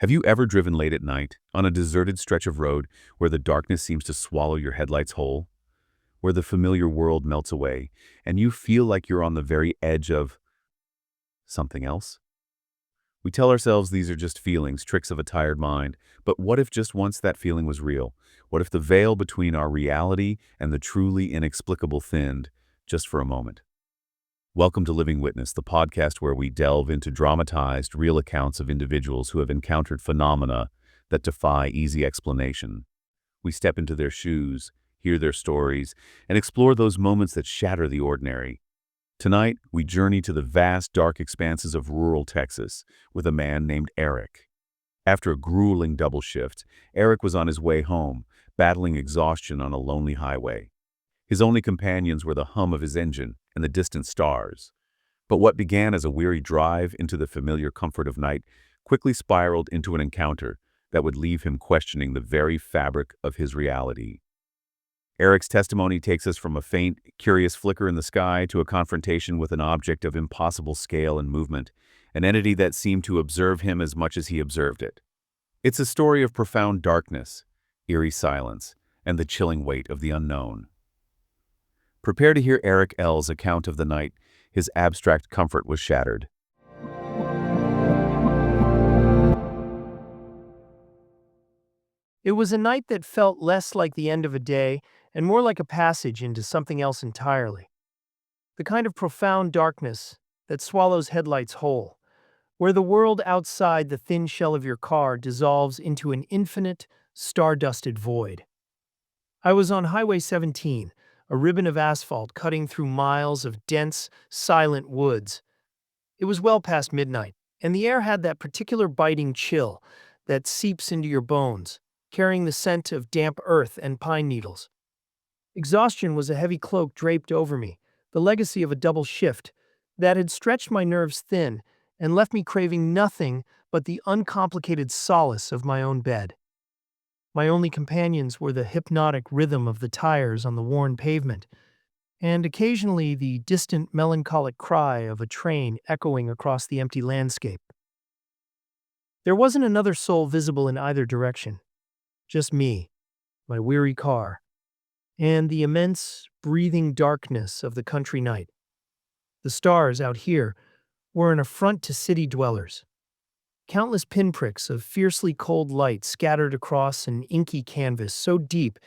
Have you ever driven late at night on a deserted stretch of road where the darkness seems to swallow your headlights whole, where the familiar world melts away, and you feel like you're on the very edge of something else? We tell ourselves these are just feelings, tricks of a tired mind, but what if just once that feeling was real? What if the veil between our reality and the truly inexplicable thinned, just for a moment? Welcome to Living Witness, the podcast where we delve into dramatized, real accounts of individuals who have encountered phenomena that defy easy explanation. We step into their shoes, hear their stories, and explore those moments that shatter the ordinary. Tonight, we journey to the vast, dark expanses of rural Texas with a man named Eric. After a grueling double shift, Eric was on his way home, battling exhaustion on a lonely highway. His only companions were the hum of his engine and the distant stars. But what began as a weary drive into the familiar comfort of night quickly spiraled into an encounter that would leave him questioning the very fabric of his reality. Eric's testimony takes us from a faint, curious flicker in the sky to a confrontation with an object of impossible scale and movement, an entity that seemed to observe him as much as he observed it. It's a story of profound darkness, eerie silence, and the chilling weight of the unknown. Prepare to hear Eric L's account of the night his abstract comfort was shattered. It was a night that felt less like the end of a day and more like a passage into something else entirely. The kind of profound darkness that swallows headlights whole, where the world outside the thin shell of your car dissolves into an infinite, star-dusted void. I was on Highway 17, a ribbon of asphalt cutting through miles of dense, silent woods. It was well past midnight, and the air had that particular biting chill that seeps into your bones, carrying the scent of damp earth and pine needles. Exhaustion was a heavy cloak draped over me, the legacy of a double shift that had stretched my nerves thin and left me craving nothing but the uncomplicated solace of my own bed. My only companions were the hypnotic rhythm of the tires on the worn pavement, and occasionally the distant melancholic cry of a train echoing across the empty landscape. There wasn't another soul visible in either direction, just me, my weary car, and the immense, breathing darkness of the country night. The stars out here were an affront to city dwellers. Countless pinpricks of fiercely cold light scattered across an inky canvas so deep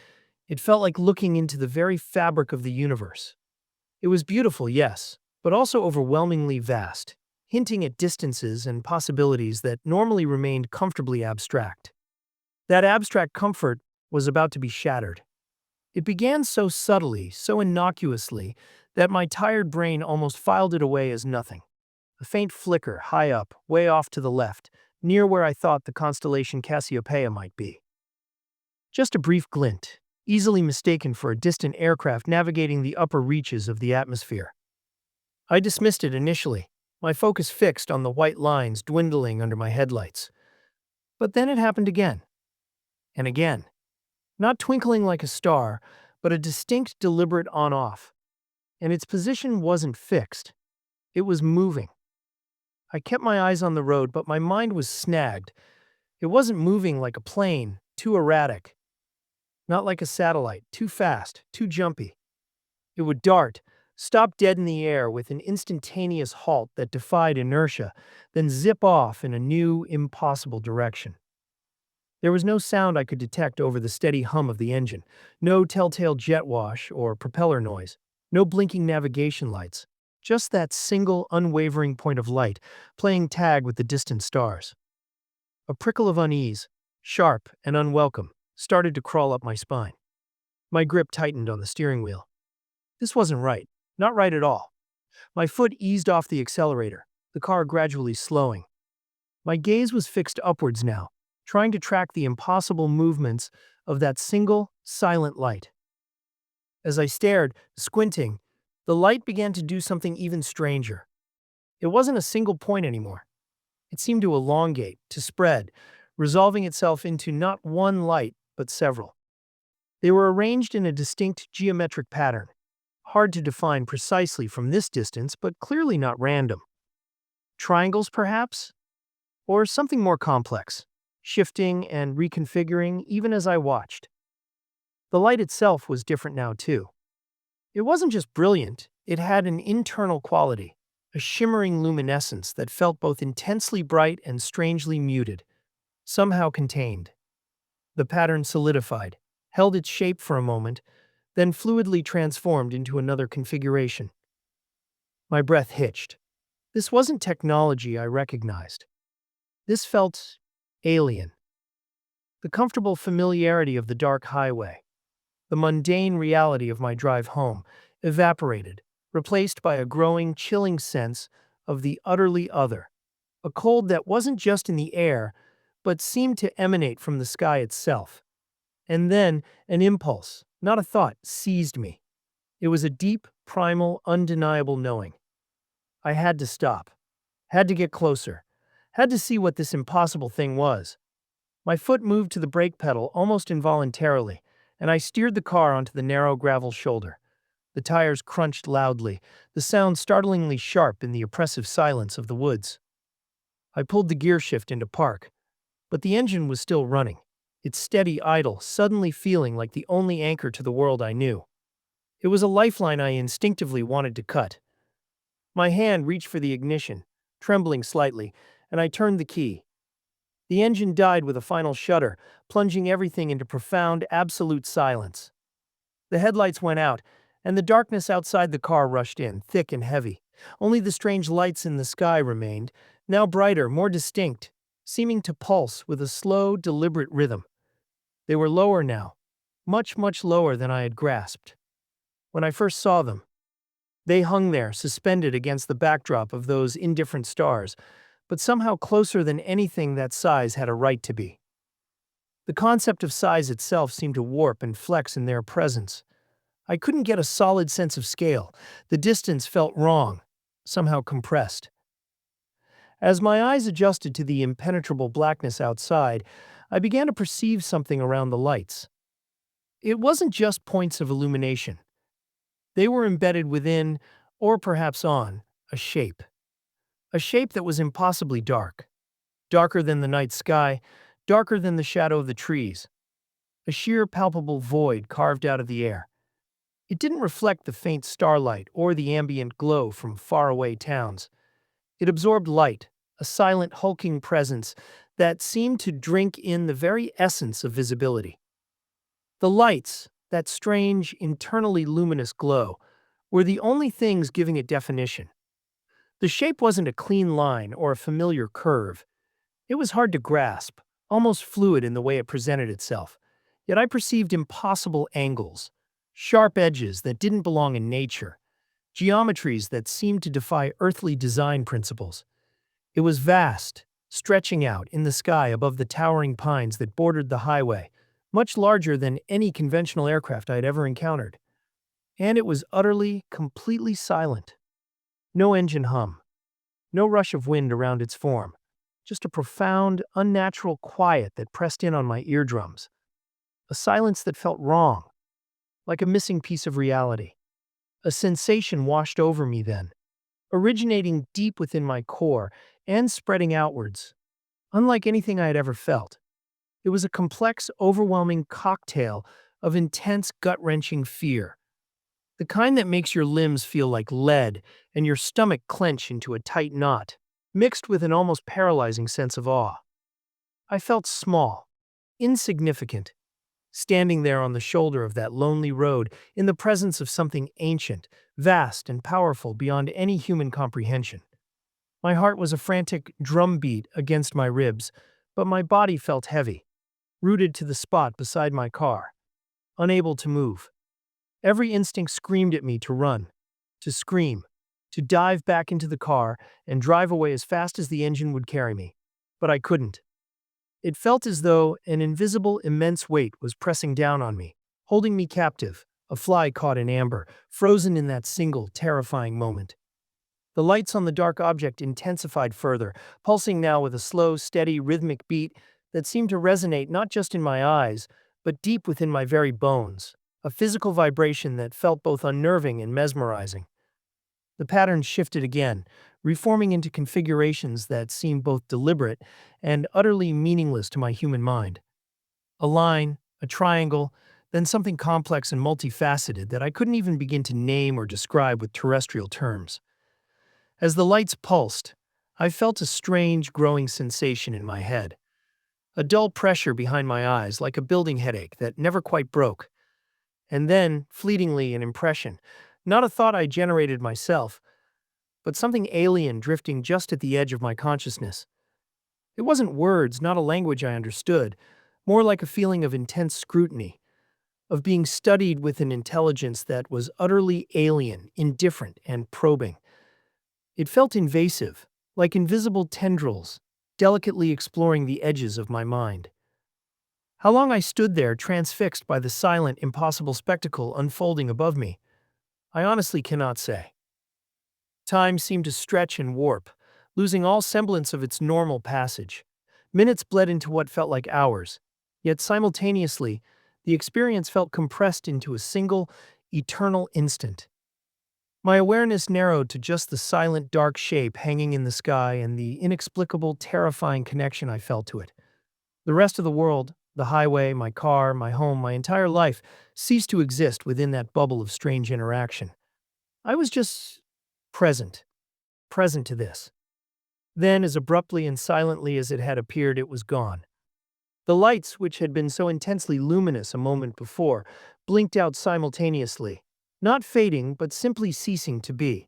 it felt like looking into the very fabric of the universe. It was beautiful, yes, but also overwhelmingly vast, hinting at distances and possibilities that normally remained comfortably abstract. That abstract comfort was about to be shattered. It began so subtly, so innocuously, that my tired brain almost filed it away as nothing. A faint flicker high up, way off to the left, near where I thought the constellation Cassiopeia might be. Just a brief glint, easily mistaken for a distant aircraft navigating the upper reaches of the atmosphere. I dismissed it initially, my focus fixed on the white lines dwindling under my headlights. But then it happened again. And again. Not twinkling like a star, but a distinct, deliberate on-off. And its position wasn't fixed. It was moving. I kept my eyes on the road, but my mind was snagged. It wasn't moving like a plane, too erratic. Not like a satellite, too fast, too jumpy. It would dart, stop dead in the air with an instantaneous halt that defied inertia, then zip off in a new, impossible direction. There was no sound I could detect over the steady hum of the engine, no telltale jet wash or propeller noise, no blinking navigation lights, just that single, unwavering point of light playing tag with the distant stars. A prickle of unease, sharp and unwelcome, started to crawl up my spine. My grip tightened on the steering wheel. This wasn't right, not right at all. My foot eased off the accelerator, the car gradually slowing. My gaze was fixed upwards now, trying to track the impossible movements of that single, silent light. As I stared, squinting, the light began to do something even stranger. It wasn't a single point anymore. It seemed to elongate, to spread, resolving itself into not one light, but several. They were arranged in a distinct geometric pattern, hard to define precisely from this distance, but clearly not random. Triangles, perhaps? Or something more complex. shifting and reconfiguring even as I watched. The light itself was different now, too. It wasn't just brilliant, it had an internal quality, a shimmering luminescence that felt both intensely bright and strangely muted, somehow contained. The pattern solidified, held its shape for a moment, then fluidly transformed into another configuration. My breath hitched. This wasn't technology I recognized. This felt alien. The comfortable familiarity of the dark highway, the mundane reality of my drive home, evaporated, replaced by a growing, chilling sense of the utterly other, a cold that wasn't just in the air, but seemed to emanate from the sky itself. And then an impulse, not a thought, seized me. It was a deep, primal, undeniable knowing. I had to stop, had to get closer, had to see what this impossible thing was. My foot moved to the brake pedal almost involuntarily, and I steered the car onto the narrow gravel shoulder. The tires crunched loudly, the sound startlingly sharp in the oppressive silence of the woods. I pulled the gear shift into park, but the engine was still running, its steady idle suddenly feeling like the only anchor to the world I knew. It was a lifeline I instinctively wanted to cut. My hand reached for the ignition, trembling slightly, and I turned the key. The engine died with a final shudder, plunging everything into profound, absolute silence. The headlights went out, and the darkness outside the car rushed in, thick and heavy. Only the strange lights in the sky remained, now brighter, more distinct, seeming to pulse with a slow, deliberate rhythm. They were lower now, much, much lower than I had grasped. When I first saw them, they hung there, suspended against the backdrop of those indifferent stars, but somehow closer than anything that size had a right to be. The concept of size itself seemed to warp and flex in their presence. I couldn't get a solid sense of scale. The distance felt wrong, somehow compressed. As my eyes adjusted to the impenetrable blackness outside, I began to perceive something around the lights. It wasn't just points of illumination. They were embedded within, or perhaps on, a shape. A shape that was impossibly dark. Darker than the night sky, darker than the shadow of the trees. A sheer palpable void carved out of the air. It didn't reflect the faint starlight or the ambient glow from faraway towns. It absorbed light, a silent, hulking presence that seemed to drink in the very essence of visibility. The lights, that strange, internally luminous glow, were the only things giving it definition. The shape wasn't a clean line or a familiar curve. It was hard to grasp, almost fluid in the way it presented itself. Yet I perceived impossible angles, sharp edges that didn't belong in nature, geometries that seemed to defy earthly design principles. It was vast, stretching out in the sky above the towering pines that bordered the highway, much larger than any conventional aircraft I had ever encountered. And it was utterly, completely silent. No engine hum, no rush of wind around its form, just a profound, unnatural quiet that pressed in on my eardrums. A silence that felt wrong, like a missing piece of reality. A sensation washed over me then, originating deep within my core and spreading outwards, unlike anything I had ever felt. It was a complex, overwhelming cocktail of intense, gut-wrenching fear, the kind that makes your limbs feel like lead and your stomach clench into a tight knot, mixed with an almost paralyzing sense of awe. I felt small, insignificant, standing there on the shoulder of that lonely road in the presence of something ancient, vast, and powerful beyond any human comprehension. My heart was a frantic drumbeat against my ribs, but my body felt heavy, rooted to the spot beside my car, unable to move. Every instinct screamed at me to run, to scream, to dive back into the car and drive away as fast as the engine would carry me. But I couldn't. It felt as though an invisible, immense weight was pressing down on me, holding me captive, a fly caught in amber, frozen in that single, terrifying moment. The lights on the dark object intensified further, pulsing now with a slow, steady, rhythmic beat that seemed to resonate not just in my eyes, but deep within my very bones, a physical vibration that felt both unnerving and mesmerizing. The pattern shifted again, reforming into configurations that seemed both deliberate and utterly meaningless to my human mind. A line, a triangle, then something complex and multifaceted that I couldn't even begin to name or describe with terrestrial terms. As the lights pulsed, I felt a strange, growing sensation in my head. A dull pressure behind my eyes, like a building headache that never quite broke. And then, fleetingly, an impression. Not a thought I generated myself, but something alien drifting just at the edge of my consciousness. It wasn't words, not a language I understood, more like a feeling of intense scrutiny, of being studied with an intelligence that was utterly alien, indifferent, and probing. It felt invasive, like invisible tendrils, delicately exploring the edges of my mind. How long I stood there, transfixed by the silent, impossible spectacle unfolding above me, I honestly cannot say. Time seemed to stretch and warp, losing all semblance of its normal passage. Minutes bled into what felt like hours, yet simultaneously, the experience felt compressed into a single, eternal instant. My awareness narrowed to just the silent, dark shape hanging in the sky and the inexplicable, terrifying connection I felt to it. The rest of the world, the highway, my car, my home, my entire life, ceased to exist within that bubble of strange interaction. I was just present, present to this. Then, as abruptly and silently as it had appeared, it was gone. The lights, which had been so intensely luminous a moment before, blinked out simultaneously, not fading, but simply ceasing to be.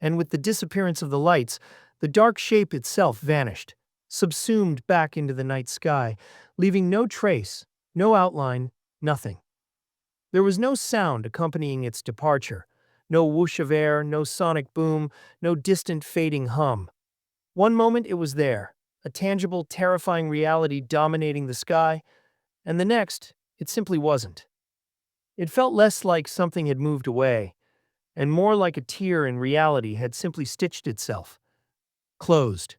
And with the disappearance of the lights, the dark shape itself vanished, subsumed back into the night sky, leaving no trace, no outline, nothing. There was no sound accompanying its departure, no whoosh of air, no sonic boom, no distant fading hum. One moment it was there, a tangible, terrifying reality dominating the sky, and the next, it simply wasn't. It felt less like something had moved away, and more like a tear in reality had simply stitched itself. Closed.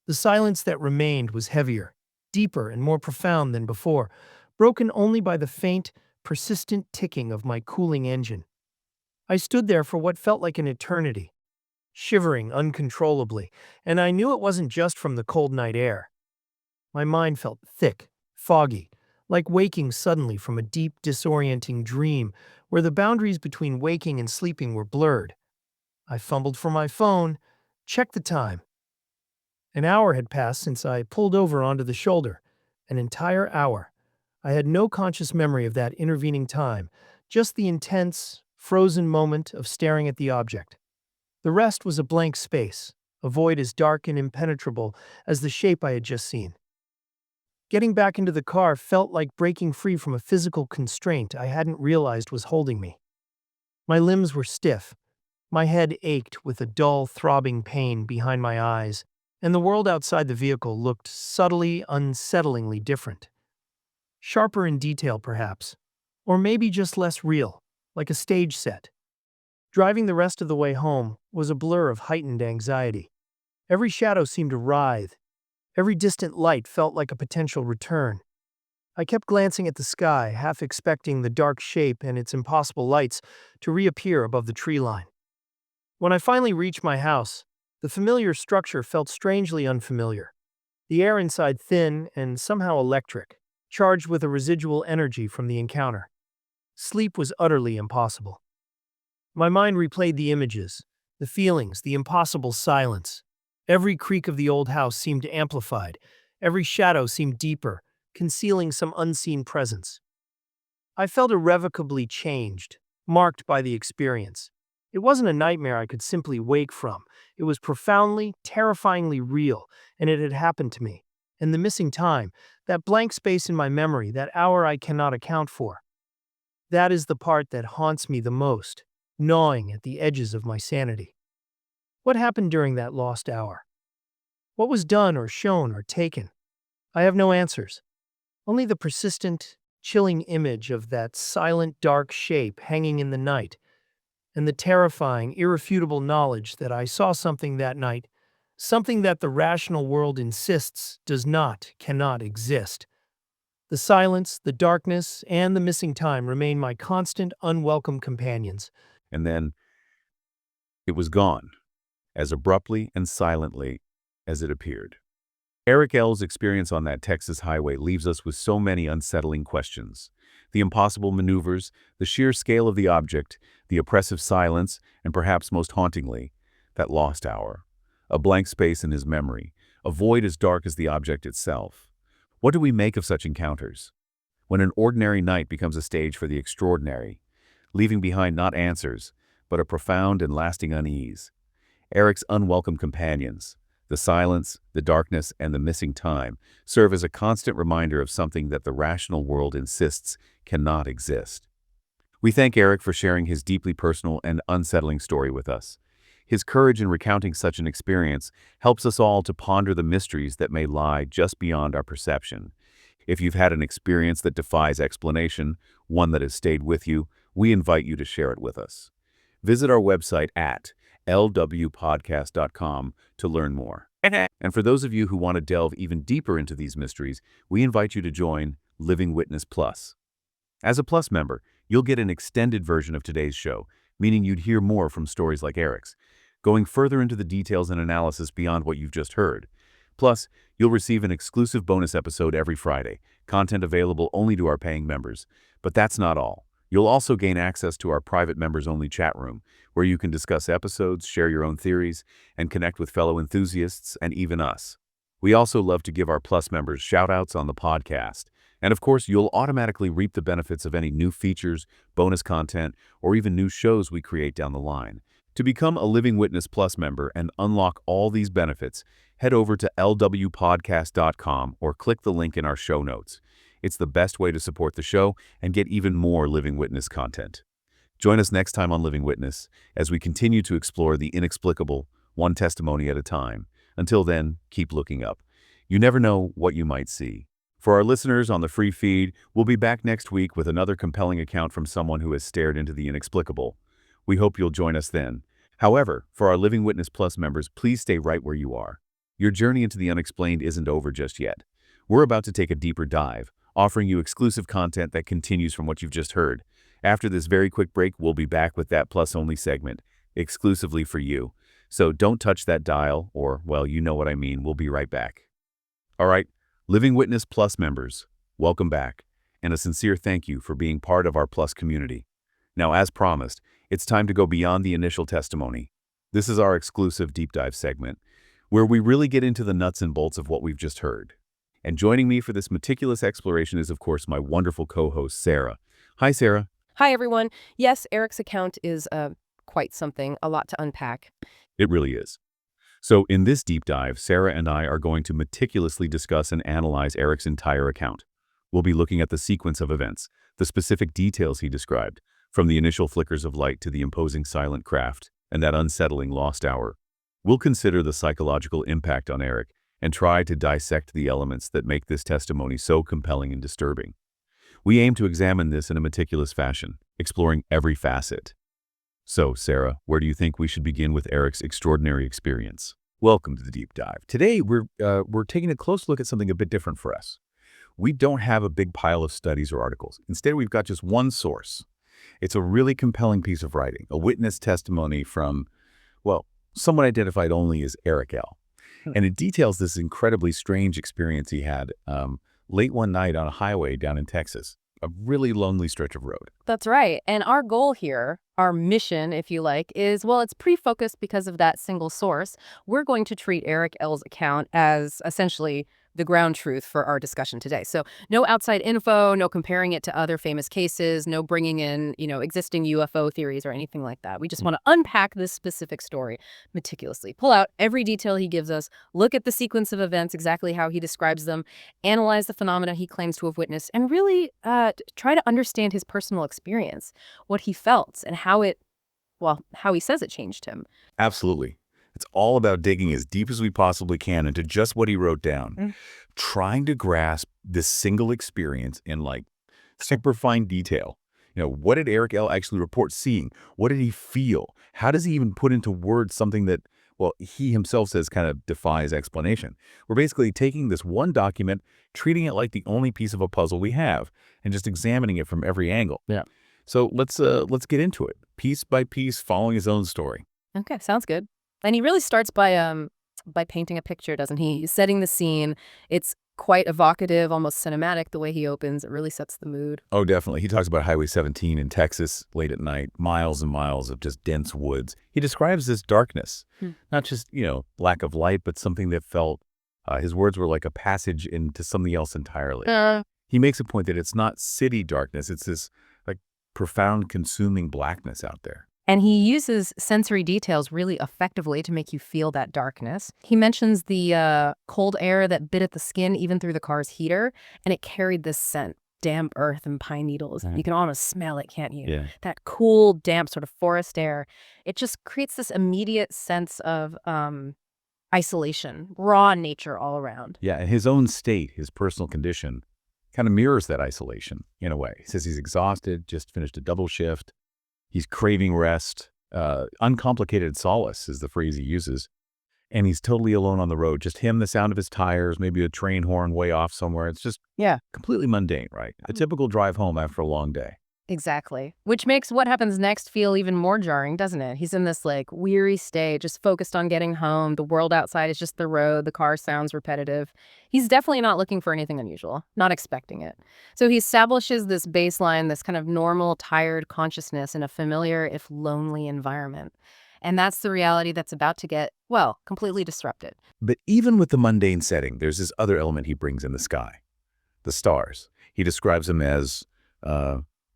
The silence that remained was heavier, deeper, and more profound than before, broken only by the faint, persistent ticking of my cooling engine. I stood there for what felt like an eternity, shivering uncontrollably, and I knew it wasn't just from the cold night air. My mind felt thick, foggy, like waking suddenly from a deep, disorienting dream where the boundaries between waking and sleeping were blurred. I fumbled for my phone, checked the time. An hour had passed since I pulled over onto the shoulder. An entire hour. I had no conscious memory of that intervening time, just the intense, frozen moment of staring at the object. The rest was a blank space, a void as dark and impenetrable as the shape I had just seen. Getting back into the car felt like breaking free from a physical constraint I hadn't realized was holding me. My limbs were stiff, my head ached with a dull, throbbing pain behind my eyes, and the world outside the vehicle looked subtly, unsettlingly different. Sharper in detail, perhaps, or maybe just less real, like a stage set. Driving the rest of the way home was a blur of heightened anxiety. Every shadow seemed to writhe. Every distant light felt like a potential return. I kept glancing at the sky, half expecting the dark shape and its impossible lights to reappear above the tree line. When I finally reached my house, the familiar structure felt strangely unfamiliar. The air inside thin and somehow electric, charged with a residual energy from the encounter. Sleep was utterly impossible. My mind replayed the images, the feelings, the impossible silence. Every creak of the old house seemed amplified. Every shadow seemed deeper, concealing some unseen presence. I felt irrevocably changed, marked by the experience. It wasn't a nightmare I could simply wake from. It was profoundly, terrifyingly real, and it had happened to me. And the missing time, that blank space in my memory, that hour I cannot account for. That is the part that haunts me the most, gnawing at the edges of my sanity. What happened during that lost hour? What was done or shown or taken? I have no answers. Only the persistent, chilling image of that silent, dark shape hanging in the night, and the terrifying, irrefutable knowledge that I saw something that night, something that the rational world insists does not, cannot exist. The silence, the darkness, and the missing time remain my constant, unwelcome companions. And then it was gone. as abruptly and silently as it appeared. Eric L's experience on that Texas highway leaves us with so many unsettling questions. The impossible maneuvers, the sheer scale of the object, the oppressive silence, and perhaps most hauntingly, that lost hour. A blank space in his memory, a void as dark as the object itself. What do we make of such encounters? When an ordinary night becomes a stage for the extraordinary, leaving behind not answers, but a profound and lasting unease. Eric's unwelcome companions, the silence, the darkness, and the missing time, serve as a constant reminder of something that the rational world insists cannot exist. We thank Eric for sharing his deeply personal and unsettling story with us. His courage in recounting such an experience helps us all to ponder the mysteries that may lie just beyond our perception. If you've had an experience that defies explanation, one that has stayed with you, we invite you to share it with us. Visit our website at lwpodcast.com to learn more. And for those of you who want to delve even deeper into these mysteries, we invite you to join Living Witness Plus. As a Plus member, you'll get an extended version of today's show, meaning you'd hear more from stories like Eric's, going further into the details and analysis beyond what you've just heard. Plus, you'll receive an exclusive bonus episode every Friday, content available only to our paying members. But that's not all. You'll also gain access to our private members-only chat room, where you can discuss episodes, share your own theories, and connect with fellow enthusiasts and even us. We also love to give our Plus members shout-outs on the podcast. And of course, you'll automatically reap the benefits of any new features, bonus content, or even new shows we create down the line. To become a Living Witness Plus member and unlock all these benefits, head over to lwpodcast.com or click the link in our show notes. It's the best way to support the show and get even more Living Witness content. Join us next time on Living Witness as we continue to explore the inexplicable, one testimony at a time. Until then, keep looking up. You never know what you might see. For our listeners on the free feed, we'll be back next week with another compelling account from someone who has stared into the inexplicable. We hope you'll join us then. However, for our Living Witness Plus members, please stay right where you are. Your journey into the unexplained isn't over just yet. We're about to take a deeper dive, offering you exclusive content that continues from what you've just heard. After this very quick break, we'll be back with that Plus-only segment, exclusively for you. So don't touch that dial, or, well, you know what I mean. We'll be right back. All right, Living Witness Plus members, welcome back, and a sincere thank you for being part of our Plus community. Now, as promised, it's time to go beyond the initial testimony. This is our exclusive deep dive segment, where we really get into the nuts and bolts of what we've just heard. And joining me for this meticulous exploration is, of course, my wonderful co-host, Sarah. Hi, Sarah. Hi, everyone. Yes, Eric's account is quite something, a lot to unpack. It really is. So in this deep dive, Sarah and I are going to meticulously discuss and analyze Eric's entire account. We'll be looking at the sequence of events, the specific details he described, from the initial flickers of light to the imposing silent craft and that unsettling lost hour. We'll consider the psychological impact on Eric and try to dissect the elements that make this testimony so compelling and disturbing. We aim to examine this in a meticulous fashion, exploring every facet. So, Sarah, where do you think we should begin with Eric's extraordinary experience? Welcome to the deep dive. Today, we're taking a close look at something a bit different for us. We don't have a big pile of studies or articles. Instead, we've got just one source. It's a really compelling piece of writing, a witness testimony from, well, someone identified only as Eric L. And it details this incredibly strange experience he had late one night on a highway down in Texas, a really lonely stretch of road. That's right. And our goal here, our mission, if you like, is, well, it's pre-focused because of that single source. We're going to treat Eric L's account as essentially the ground truth for our discussion today. So no outside info, no comparing it to other famous cases, no bringing in, existing UFO theories or anything like that. We just want to unpack this specific story meticulously, pull out every detail he gives us, look at the sequence of events, exactly how he describes them, analyze the phenomena he claims to have witnessed, and really try to understand his personal experience, what he felt, and how he says it changed him. Absolutely. It's all about digging as deep as we possibly can into just what he wrote down, trying to grasp this single experience in super fine detail. What did Eric L. actually report seeing? What did he feel? How does he even put into words something that, well, he himself says kind of defies explanation? We're basically taking this one document, treating it like the only piece of a puzzle we have, and just examining it from every angle. Yeah. So let's get into it, piece by piece, following his own story. Okay, sounds good. And he really starts by painting a picture, doesn't he? He's setting the scene. It's quite evocative, almost cinematic, the way he opens. It really sets the mood. Oh, definitely. He talks about Highway 17 in Texas late at night, miles and miles of just dense woods. He describes this darkness, not just, lack of light, but something that felt, his words were like a passage into something else entirely. He makes a point that it's not city darkness. It's this like profound consuming blackness out there. And he uses sensory details really effectively to make you feel that darkness. He mentions the cold air that bit at the skin even through the car's heater, and it carried this scent, damp earth and pine needles. You can almost smell it, can't you? Yeah. That cool, damp sort of forest air. It just creates this immediate sense of isolation, raw nature all around. Yeah, and his own state, his personal condition, kind of mirrors that isolation in a way. He says he's exhausted, just finished a double shift. He's craving rest. Uncomplicated solace is the phrase he uses. And he's totally alone on the road. Just him, the sound of his tires, maybe a train horn way off somewhere. It's just completely mundane, right? A typical drive home after a long day. Exactly. Which makes what happens next feel even more jarring, doesn't it? He's in this weary state, just focused on getting home. The world outside is just the road. The car sounds repetitive. He's definitely not looking for anything unusual, not expecting it. So he establishes this baseline, this kind of normal, tired consciousness in a familiar, if lonely environment. And that's the reality that's about to get, completely disrupted. But even with the mundane setting, there's this other element he brings in the sky, the stars. He describes them as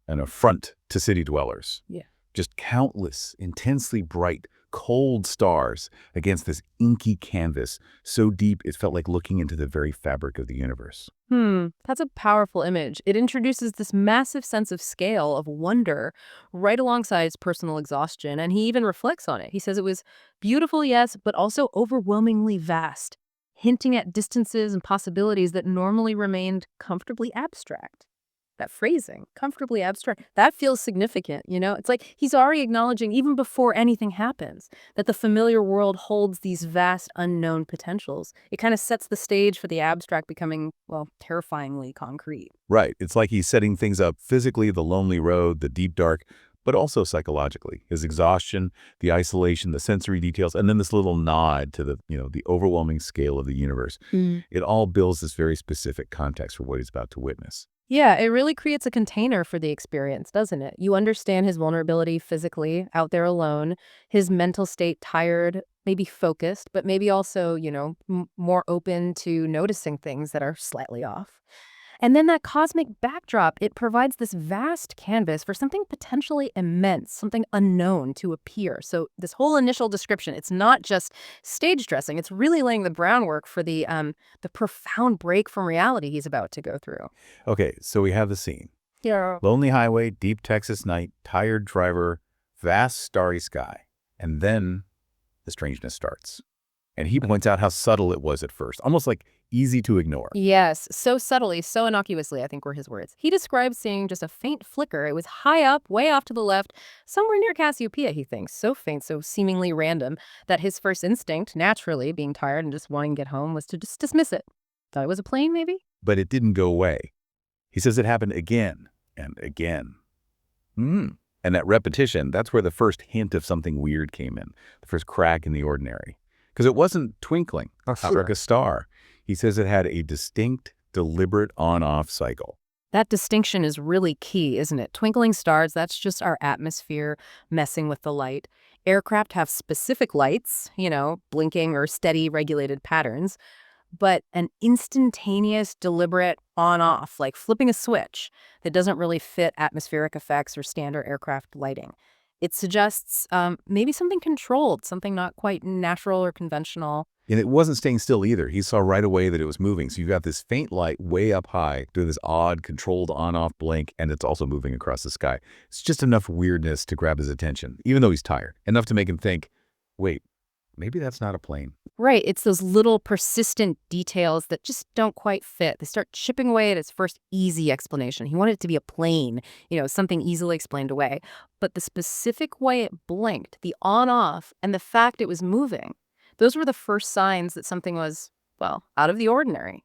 an affront to city dwellers. Yeah. Just countless, intensely bright, cold stars against this inky canvas, so deep it felt like looking into the very fabric of the universe. That's a powerful image. It introduces this massive sense of scale, of wonder, right alongside his personal exhaustion, and he even reflects on it. He says it was beautiful, yes, but also overwhelmingly vast, hinting at distances and possibilities that normally remained comfortably abstract. That phrasing, comfortably abstract, that feels significant, It's like he's already acknowledging, even before anything happens, that the familiar world holds these vast, unknown potentials. It kind of sets the stage for the abstract becoming, terrifyingly concrete. Right. It's like he's setting things up physically, the lonely road, the deep dark, but also psychologically. His exhaustion, the isolation, the sensory details, and then this little nod to the overwhelming scale of the universe. It all builds this very specific context for what he's about to witness. Yeah, it really creates a container for the experience, doesn't it? You understand his vulnerability physically, out there alone, his mental state tired, maybe focused, but maybe also, more open to noticing things that are slightly off. And then that cosmic backdrop, it provides this vast canvas for something potentially immense, something unknown to appear. So this whole initial description, it's not just stage dressing. It's really laying the groundwork for the profound break from reality he's about to go through. Okay, so we have the scene. Yeah. Lonely highway, deep Texas night, tired driver, vast starry sky. And then the strangeness starts. And he points out how subtle it was at first, almost like easy to ignore. Yes, so subtly, so innocuously, I think were his words. He describes seeing just a faint flicker. It was high up, way off to the left, somewhere near Cassiopeia, he thinks. So faint, so seemingly random, that his first instinct, naturally, being tired and just wanting to get home, was to just dismiss it. Thought it was a plane, maybe? But it didn't go away. He says it happened again and again. And that repetition, that's where the first hint of something weird came in, the first crack in the ordinary. Because it wasn't twinkling, like a star. He says it had a distinct, deliberate on-off cycle. That distinction is really key, isn't it? Twinkling stars, that's just our atmosphere messing with the light. Aircraft have specific lights, blinking or steady regulated patterns. But an instantaneous, deliberate on-off, like flipping a switch, that doesn't really fit atmospheric effects or standard aircraft lighting. It suggests maybe something controlled, something not quite natural or conventional. And it wasn't staying still either. He saw right away that it was moving. So you've got this faint light way up high doing this odd, controlled on-off blink, and it's also moving across the sky. It's just enough weirdness to grab his attention, even though he's tired. Enough to make him think, wait, maybe that's not a plane. Right. It's those little persistent details that just don't quite fit. They start chipping away at his first easy explanation. He wanted it to be a plane, something easily explained away. But the specific way it blinked, the on-off, and the fact it was moving, those were the first signs that something was, out of the ordinary,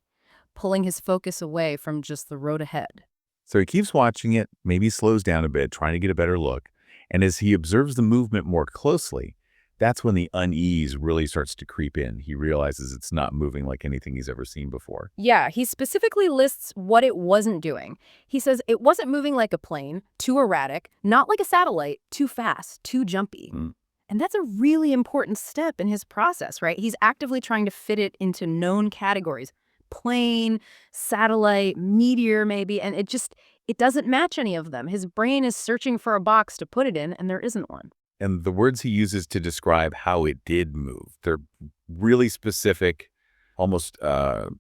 pulling his focus away from just the road ahead. So he keeps watching it, maybe slows down a bit, trying to get a better look. And as he observes the movement more closely, That's when the unease really starts to creep in. He realizes it's not moving like anything he's ever seen before. Yeah, he specifically lists what it wasn't doing. He says it wasn't moving like a plane, too erratic, not like a satellite, too fast, too jumpy. Mm. And that's a really important step in his process, right? He's actively trying to fit it into known categories. Plane, satellite, meteor maybe, and it doesn't match any of them. His brain is searching for a box to put it in, and there isn't one. And the words he uses to describe how it did move, they're really specific, almost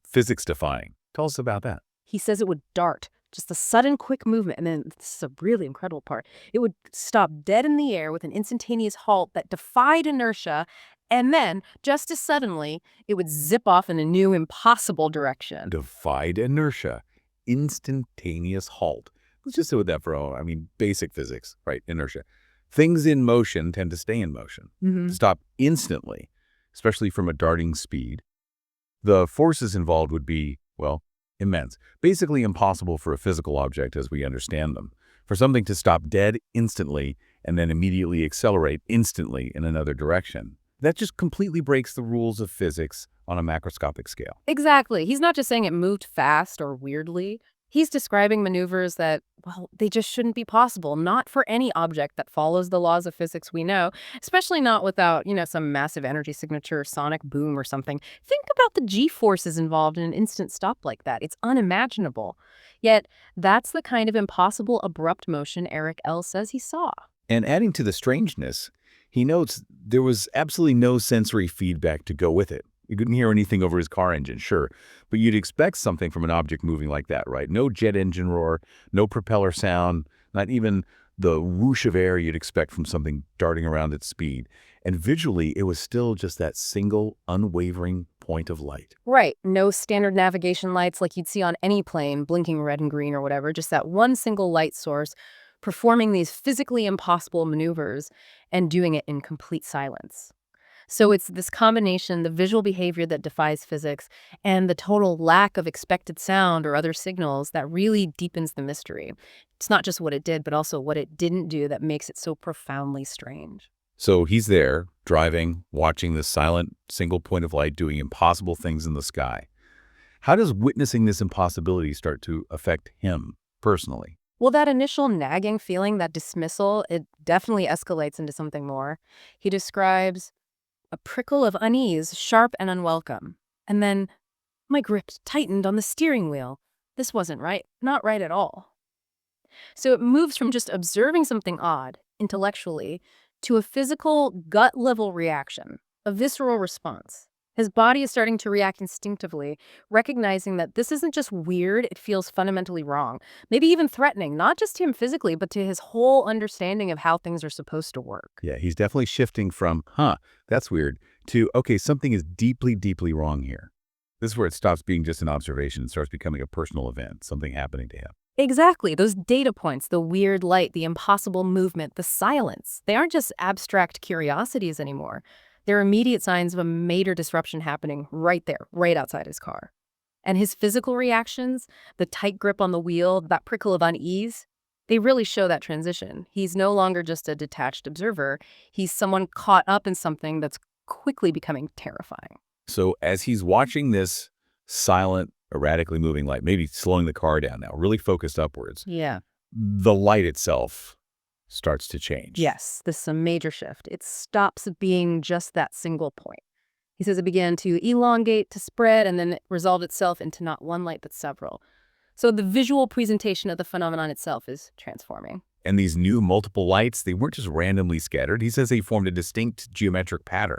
physics-defying. Tell us about that. He says it would dart, just a sudden quick movement, and then this is a really incredible part. It would stop dead in the air with an instantaneous halt that defied inertia, and then, just as suddenly, it would zip off in a new impossible direction. Defied inertia, instantaneous halt. Let's just sit with that for basic physics, right? Inertia. Things in motion tend to stay in motion, to stop instantly, especially from a darting speed. The forces involved would be, well, immense. Basically impossible for a physical object as we understand them. For something to stop dead instantly and then immediately accelerate instantly in another direction. That just completely breaks the rules of physics on a macroscopic scale. Exactly. He's not just saying it moved fast or weirdly. He's describing maneuvers that, well, they just shouldn't be possible, not for any object that follows the laws of physics we know, especially not without, some massive energy signature, sonic boom or something. Think about the G-forces involved in an instant stop like that. It's unimaginable. Yet, that's the kind of impossible, abrupt motion Eric L. says he saw. And adding to the strangeness, he notes there was absolutely no sensory feedback to go with it. You couldn't hear anything over his car engine, sure, but you'd expect something from an object moving like that, right? No jet engine roar, no propeller sound, not even the whoosh of air you'd expect from something darting around at speed. And visually, it was still just that single, unwavering point of light. Right. No standard navigation lights like you'd see on any plane, blinking red and green or whatever, just that one single light source performing these physically impossible maneuvers and doing it in complete silence. So it's this combination, the visual behavior that defies physics and the total lack of expected sound or other signals that really deepens the mystery. It's not just what it did, but also what it didn't do that makes it so profoundly strange. So he's there, driving, watching this silent, single point of light doing impossible things in the sky. How does witnessing this impossibility start to affect him personally? Well, that initial nagging feeling, that dismissal, it definitely escalates into something more. He describes a prickle of unease, sharp and unwelcome. And then, my grip tightened on the steering wheel. This wasn't right, not right at all. So it moves from just observing something odd, intellectually, to a physical, gut-level reaction, a visceral response. His body is starting to react instinctively, recognizing that this isn't just weird, it feels fundamentally wrong. Maybe even threatening, not just to him physically, but to his whole understanding of how things are supposed to work. Yeah, he's definitely shifting from, that's weird, to, okay, something is deeply, deeply wrong here. This is where it stops being just an observation and starts becoming a personal event, something happening to him. Exactly. Those data points, the weird light, the impossible movement, the silence, they aren't just abstract curiosities anymore. They're immediate signs of a major disruption happening right there, right outside his car. And his physical reactions, the tight grip on the wheel, that prickle of unease, they really show that transition. He's no longer just a detached observer. He's someone caught up in something that's quickly becoming terrifying. So as he's watching this silent, erratically moving light, maybe slowing the car down now, really focused upwards, Yeah. the light itself starts to change. Yes, this is a major shift. It stops being just that single point. He says it began to elongate, to spread, and then it resolved itself into not one light, but several. So the visual presentation of the phenomenon itself is transforming. And these new multiple lights, they weren't just randomly scattered. He says they formed a distinct geometric pattern.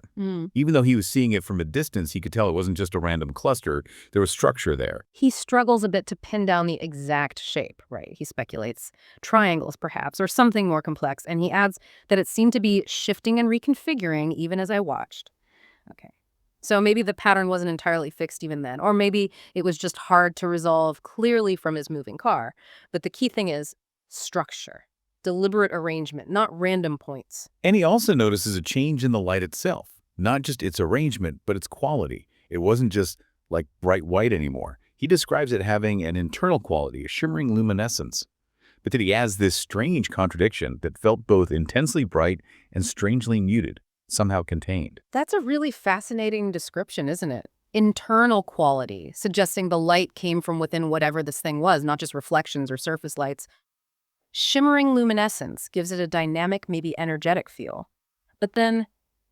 Even though he was seeing it from a distance, he could tell it wasn't just a random cluster. There was structure there. He struggles a bit to pin down the exact shape, right? He speculates triangles, perhaps, or something more complex, and he adds that it seemed to be shifting and reconfiguring even as I watched. Okay. So maybe the pattern wasn't entirely fixed even then, or maybe it was just hard to resolve clearly from his moving car. But the key thing is structure. Deliberate arrangement, not random points. And he also notices a change in the light itself, not just its arrangement, but its quality. It wasn't just like bright white anymore. He describes it having an internal quality, a shimmering luminescence. But then he has this strange contradiction that felt both intensely bright and strangely muted. somehow contained. That's a really fascinating description, isn't it? Internal quality, suggesting the light came from within whatever this thing was, not just reflections or surface lights. Shimmering luminescence gives it a dynamic, maybe energetic feel. But then,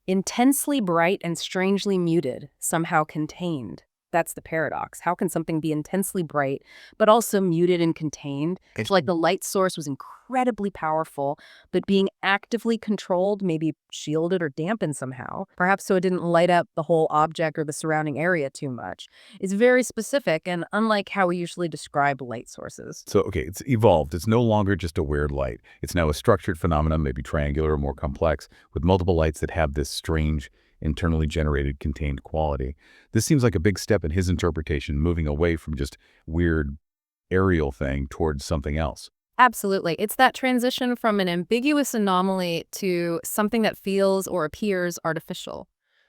intensely bright and strangely muted, somehow contained. That's the paradox. How can something be intensely bright, but also muted and contained? It's like the light source was incredibly powerful, but being actively controlled, maybe shielded or dampened somehow, perhaps so it didn't light up the whole object or the surrounding area too much. It's very specific and unlike how we usually describe light sources. So, okay, it's evolved. It's no longer just a weird light. It's now a structured phenomenon, maybe triangular or more complex, with multiple lights that have this strange, internally generated, contained quality. This seems like a big step in his interpretation, moving away from just weird aerial thing towards something else. Absolutely. It's that transition from an ambiguous anomaly to something that feels or appears artificial,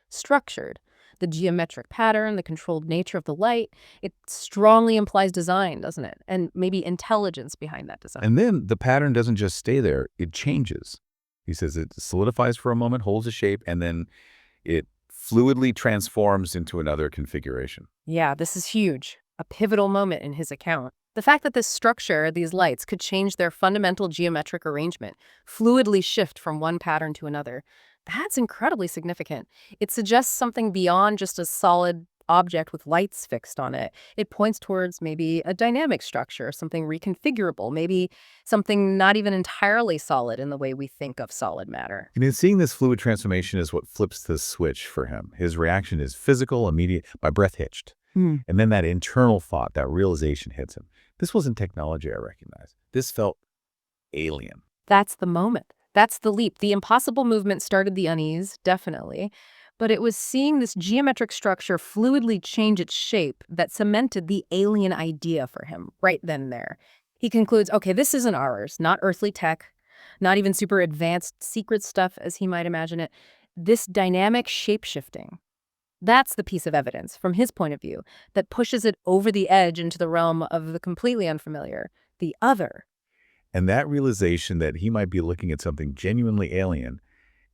structured. The geometric pattern, the controlled nature of the light, it strongly implies design, doesn't it? And maybe intelligence behind that design. And then the pattern doesn't just stay there, it changes. He says it solidifies for a moment, holds a shape, and then it fluidly transforms into another configuration. Yeah, this is huge. A pivotal moment in his account. The fact that this structure, these lights, could change their fundamental geometric arrangement, fluidly shift from one pattern to another, that's incredibly significant. It suggests something beyond just a solid object with lights fixed on it. It points towards maybe a dynamic structure, something reconfigurable, maybe something not even entirely solid in the way we think of solid matter. And seeing this fluid transformation is what flips the switch for him. His reaction is physical, immediate, my breath hitched. And then that internal thought, that realization hits him. This wasn't technology I recognized. This felt alien. That's the moment. That's the leap. The impossible movement started the unease, definitely. But it was seeing this geometric structure fluidly change its shape that cemented the alien idea for him right then and there. He concludes, okay, this isn't ours, not earthly tech, not even super advanced secret stuff as he might imagine it. This dynamic shape-shifting. That's the piece of evidence, from his point of view, that pushes it over the edge into the realm of the completely unfamiliar, the other. And that realization that he might be looking at something genuinely alien,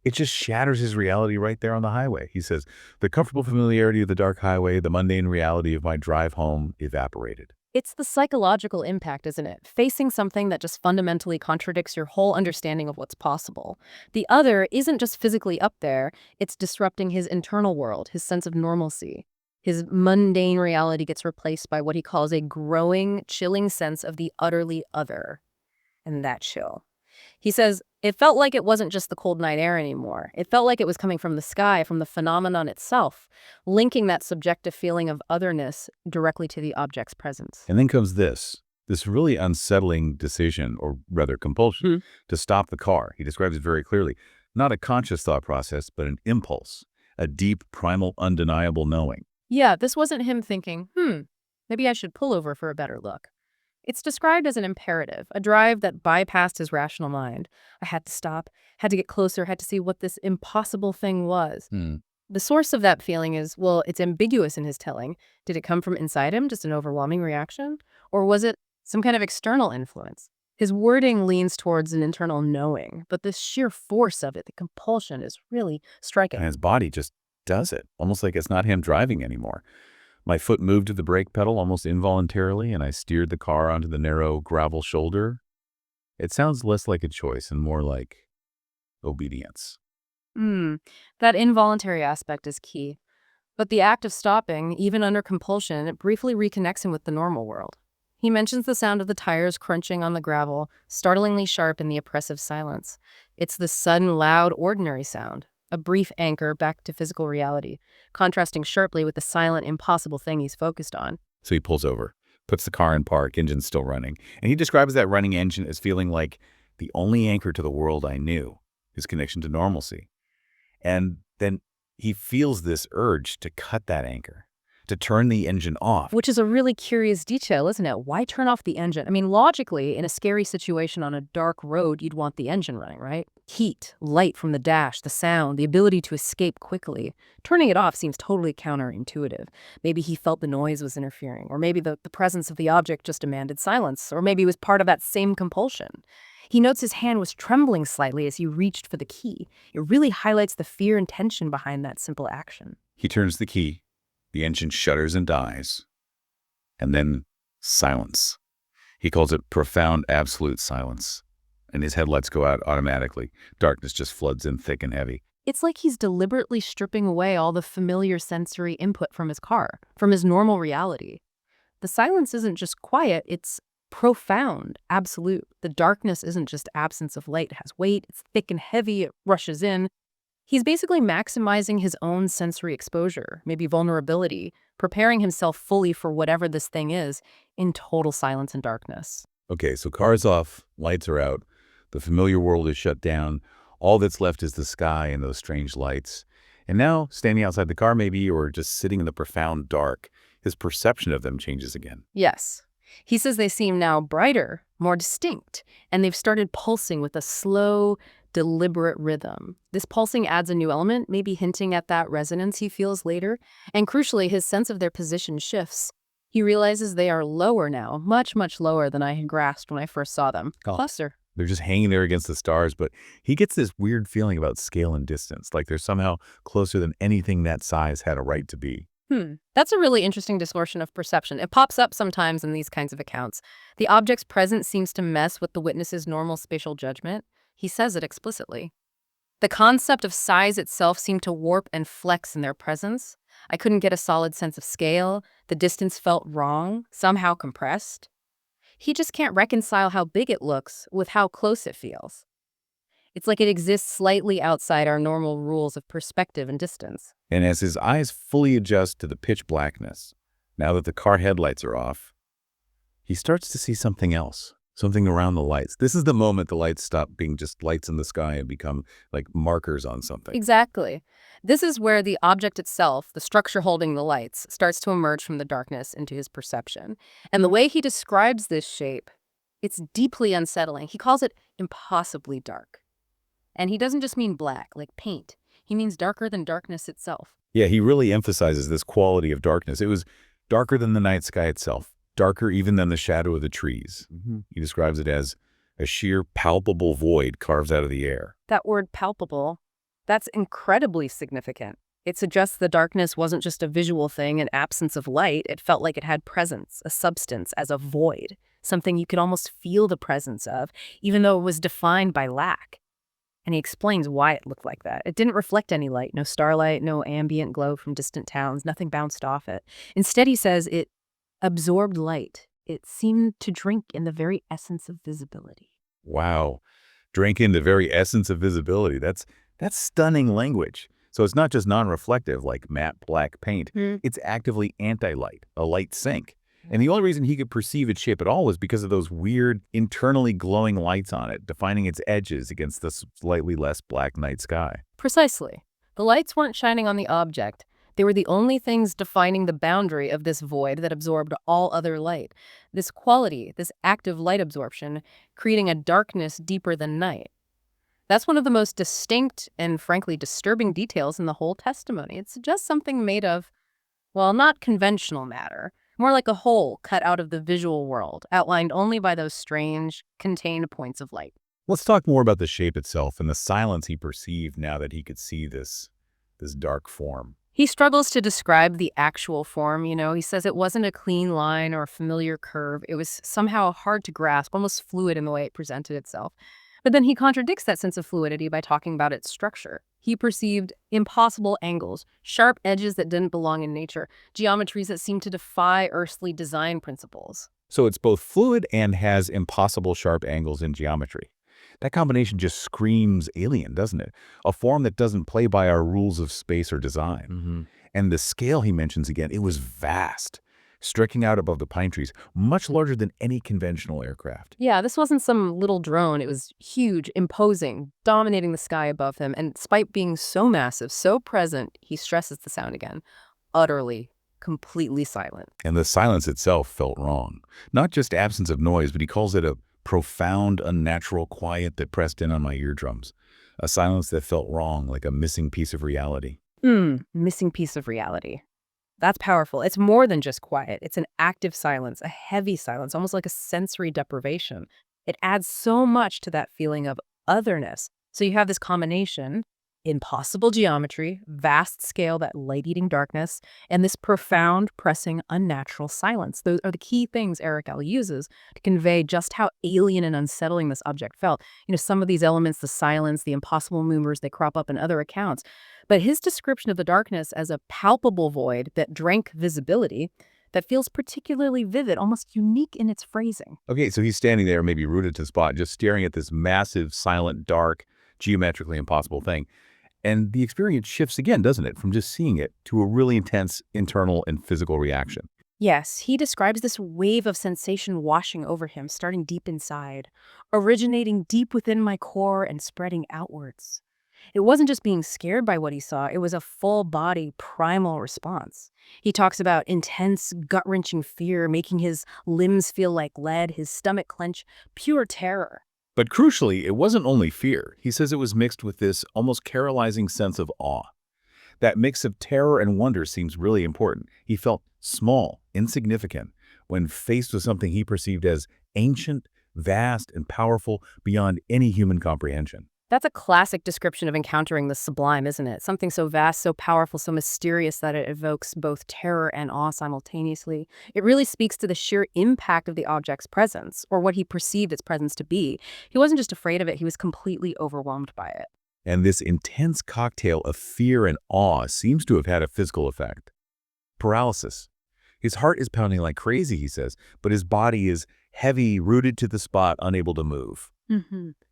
it just shatters his reality right there on the highway. He says, the comfortable familiarity of the dark highway, the mundane reality of my drive home evaporated. It's the psychological impact, isn't it? Facing something that just fundamentally contradicts your whole understanding of what's possible. The other isn't just physically up there, it's disrupting his internal world, his sense of normalcy. His mundane reality gets replaced by what he calls a growing, chilling sense of the utterly other. And that chill. He says, it felt like it wasn't just the cold night air anymore. It felt like it was coming from the sky, from the phenomenon itself, linking that subjective feeling of otherness directly to the object's presence. And then comes this really unsettling decision, or rather compulsion, to stop the car. He describes it very clearly. Not a conscious thought process, but an impulse, a deep, primal, undeniable knowing. Yeah, this wasn't him thinking, maybe I should pull over for a better look. It's described as an imperative, a drive that bypassed his rational mind. I had to stop, had to get closer, had to see what this impossible thing was. The source of that feeling is, well, it's ambiguous in his telling. Did it come from inside him, just an overwhelming reaction? Or was it some kind of external influence? His wording leans towards an internal knowing, but the sheer force of it, the compulsion, is really striking. And his body just does it, almost like it's not him driving anymore. My foot moved to the brake pedal almost involuntarily, and I steered the car onto the narrow gravel shoulder. It sounds less like a choice and more like obedience. That involuntary aspect is key. But the act of stopping, even under compulsion, it briefly reconnects him with the normal world. He mentions the sound of the tires crunching on the gravel, startlingly sharp in the oppressive silence. It's the sudden, loud, ordinary sound, a brief anchor back to physical reality, contrasting sharply with the silent, impossible thing he's focused on. So he pulls over, puts the car in park, engine's still running. And he describes that running engine as feeling like the only anchor to the world I knew, his connection to normalcy. And then he feels this urge to cut that anchor, to turn the engine off. Which is a really curious detail, isn't it? Why turn off the engine? I mean, logically, in a scary situation on a dark road, you'd want the engine running, right? Heat, light from the dash, the sound, the ability to escape quickly. Turning it off seems totally counterintuitive. Maybe he felt the noise was interfering, or maybe the presence of the object just demanded silence, or maybe it was part of that same compulsion. He notes his hand was trembling slightly as he reached for the key. It really highlights the fear and tension behind that simple action. He turns the key. The engine shudders and dies. And then silence. He calls it profound absolute silence. And his headlights go out automatically. Darkness just floods in thick and heavy. It's like he's deliberately stripping away all the familiar sensory input from his car, from his normal reality. The silence isn't just quiet, it's profound, absolute. The darkness isn't just absence of light, it has weight, it's thick and heavy, it rushes in. He's basically maximizing his own sensory exposure, maybe vulnerability, preparing himself fully for whatever this thing is, in total silence and darkness. Okay, so car's off, lights are out, the familiar world is shut down. All that's left is the sky and those strange lights. And now, standing outside the car maybe, or just sitting in the profound dark, his perception of them changes again. Yes. He says they seem now brighter, more distinct, and they've started pulsing with a slow, deliberate rhythm. This pulsing adds a new element, maybe hinting at that resonance he feels later. And crucially, his sense of their position shifts. He realizes they are lower now, much, much lower than I had grasped when I first saw them. Oh. Cluster. They're just hanging there against the stars, but he gets this weird feeling about scale and distance, like they're somehow closer than anything that size had a right to be. That's a really interesting distortion of perception. It pops up sometimes in these kinds of accounts. The object's presence seems to mess with the witness's normal spatial judgment. He says it explicitly. The concept of size itself seemed to warp and flex in their presence. I couldn't get a solid sense of scale. The distance felt wrong, somehow compressed. He just can't reconcile how big it looks with how close it feels. It's like it exists slightly outside our normal rules of perspective and distance. And as his eyes fully adjust to the pitch blackness, now that the car headlights are off, he starts to see something else, something around the lights. This is the moment the lights stop being just lights in the sky and become like markers on something. Exactly. This is where the object itself, the structure holding the lights, starts to emerge from the darkness into his perception. And the way he describes this shape, it's deeply unsettling. He calls it impossibly dark. And he doesn't just mean black, like paint. He means darker than darkness itself. Yeah, he really emphasizes this quality of darkness. It was darker than the night sky itself, darker even than the shadow of the trees. He describes it as a sheer palpable void carved out of the air. That word palpable, that's incredibly significant. It suggests the darkness wasn't just a visual thing, an absence of light. It felt like it had presence, a substance, as a void, something you could almost feel the presence of, even though it was defined by lack. And he explains why it looked like that. It didn't reflect any light, no starlight, no ambient glow from distant towns, nothing bounced off it. Instead, he says it absorbed light. It seemed to drink in the very essence of visibility. Wow. Drank in the very essence of visibility. That's stunning language. So it's not just non-reflective like matte black paint. It's actively anti-light, a light sink. And the only reason he could perceive its shape at all was because of those weird, internally glowing lights on it, defining its edges against the slightly less black night sky. Precisely. The lights weren't shining on the object. They were the only things defining the boundary of this void that absorbed all other light. This quality, this active light absorption, creating a darkness deeper than night. That's one of the most distinct and frankly disturbing details in the whole testimony. It suggests something made of, well, not conventional matter, more like a hole cut out of the visual world, outlined only by those strange, contained points of light. Let's talk more about the shape itself and the silence he perceived now that he could see this dark form. He struggles to describe the actual form, He says it wasn't a clean line or a familiar curve. It was somehow hard to grasp, almost fluid in the way it presented itself. But then he contradicts that sense of fluidity by talking about its structure. He perceived impossible angles, sharp edges that didn't belong in nature, geometries that seemed to defy earthly design principles. So it's both fluid and has impossible sharp angles in geometry. That combination just screams alien, doesn't it? A form that doesn't play by our rules of space or design. And the scale he mentions again, it was vast, stretching out above the pine trees, much larger than any conventional aircraft. Yeah, this wasn't some little drone. It was huge, imposing, dominating the sky above him. And despite being so massive, so present, he stresses the sound again, utterly, completely silent. And the silence itself felt wrong. Not just absence of noise, but he calls it a profound, unnatural quiet that pressed in on my eardrums. A silence that felt wrong, like a missing piece of reality. Missing piece of reality. That's powerful. It's more than just quiet. It's an active silence, a heavy silence, almost like a sensory deprivation. It adds so much to that feeling of otherness. So you have this combination, impossible geometry, vast scale, that light-eating darkness, and this profound, pressing, unnatural silence. Those are the key things Eric L. uses to convey just how alien and unsettling this object felt. Some of these elements, the silence, the impossible movers, they crop up in other accounts. But his description of the darkness as a palpable void that drank visibility, that feels particularly vivid, almost unique in its phrasing. Okay, so he's standing there, maybe rooted to spot, just staring at this massive, silent, dark, geometrically impossible thing. And the experience shifts again, doesn't it, from just seeing it to a really intense internal and physical reaction. Yes, he describes this wave of sensation washing over him, starting deep inside, originating deep within my core and spreading outwards. It wasn't just being scared by what he saw, it was a full-body, primal response. He talks about intense, gut-wrenching fear, making his limbs feel like lead, his stomach clench, pure terror. But crucially, it wasn't only fear. He says it was mixed with this almost paralyzing sense of awe. That mix of terror and wonder seems really important. He felt small, insignificant, when faced with something he perceived as ancient, vast, and powerful beyond any human comprehension. That's a classic description of encountering the sublime, isn't it? Something so vast, so powerful, so mysterious that it evokes both terror and awe simultaneously. It really speaks to the sheer impact of the object's presence, or what he perceived its presence to be. He wasn't just afraid of it, he was completely overwhelmed by it. And this intense cocktail of fear and awe seems to have had a physical effect. Paralysis. His heart is pounding like crazy, he says, but his body is heavy, rooted to the spot, unable to move.